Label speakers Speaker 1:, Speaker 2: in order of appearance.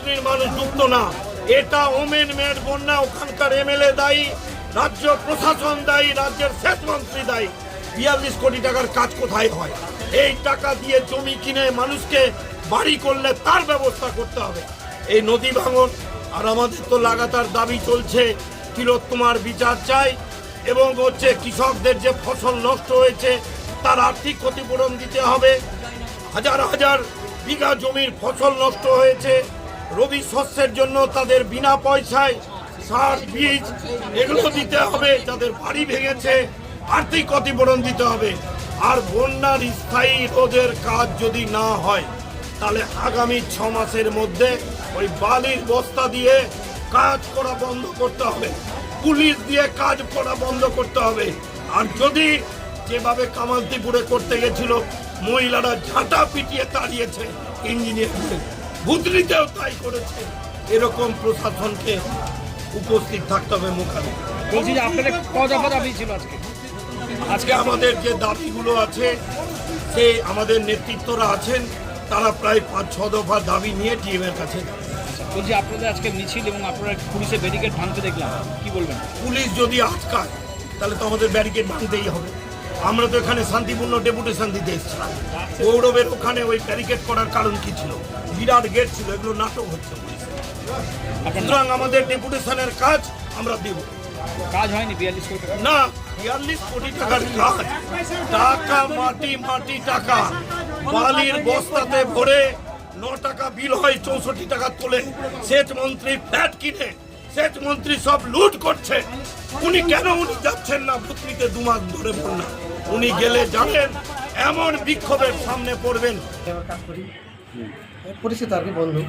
Speaker 1: শ্রেণীর মানুষ যুক্ত না। এটা ওমেন মেড বন্যা, ওখানকার এমএলএ দায়ী, রাজ্য প্রশাসন দায়ী, রাজ্যের সেচ মন্ত্রী দায়ী। 42 কোটি টাকার কাজ কোথায় হয়? এই টাকা দিয়ে জমি কিনে মানুষকে বাড়ি করলে তার ব্যবস্থা করতে হবে। এই নদী ভাঙন আর আমাদের তো লাগাতার দাবি চলছে, তিলোত্তমার বিচার চাই এবং হচ্ছে কৃষকদের যে ফসল নষ্ট হয়েছে তার আর্থিক ক্ষতিপূরণ দিতে হবে। হাজার হাজার বিঘা জমির ফসল নষ্ট হয়েছে, রবি শস্যের জন্য তাদের বিনা পয়সায় সার বীজ এগুলো দিতে হবে। যাদের বাড়ি ভেঙেছে আর্থিক ক্ষতিপূরণ দিতে হবে। আর বন্যার স্থায়ী রোধের কাজ যদি না হয় তাহলে আগামী 6 মাসের মধ্যে ওই বালির বস্তা দিয়ে কাজ করা বন্ধ করতে হবে, পুলিশ দিয়ে কাজ করা বন্ধ করতে হবে। আর যদি যেভাবে কামালতিপুরে করতে গেছিল মহিলারা ঝাঁটা পিটিয়ে তাড়িয়েছে ইঞ্জিনিয়ারদের, ভুতরিতেও তাই করেছে, এরকম প্রশাসনকে উপস্থিত থাকতে হবে মোকাবিলা।
Speaker 2: বলছি যে আপনাদের কত দফা দাবি ছিল
Speaker 1: আজকে আমাদের যে দাবিগুলো আছে সে আমাদের নেতৃত্বরা আছেন, তারা প্রায় 5-6 দফা দাবি নিয়ে টিএমের কাছে।
Speaker 2: বলছি আপনাদের আজকে মিছিল এবং আপনারা পুলিশের ব্যারিকেড ভাঙতে দেখলাম, কি বলবেন?
Speaker 1: পুলিশ যদি আটকায় তাহলে তো আমাদের ব্যারিকেড ভাঙতেই হবে। আমরা তো এখানে শান্তিপূর্ণ ডেপুটেশন দিতে এসেছিলাম, গৌরবের ওখানে ওই ব্যারিকেড করার কারণ কি ছিল? বিরাট গেট ছিল, এগুলো নাটক হচ্ছে। সুতরাং আমাদের ডেপুটেশনের কাজ আমরা দেব।
Speaker 2: কাজ হয়নি 42 কোটি টাকা?
Speaker 1: না, 42 কোটি টাকার কাজ, টাকা মাটি টাকা বালির বস্তাতে ভরে 9 টাকা বিল হয়, 64 টাকা তোলে। সেচ মন্ত্রী ফ্ল্যাট কিনে, সেচ মন্ত্রী সব লুট করছে। উনি যাচ্ছেন না ভুতনিতে 2 মাস ধরে বন্যা? উনি গেলে জানেন এমন বিক্ষোভের সামনে পড়বেন।
Speaker 3: পরিচিত আর কি, বন্ধু।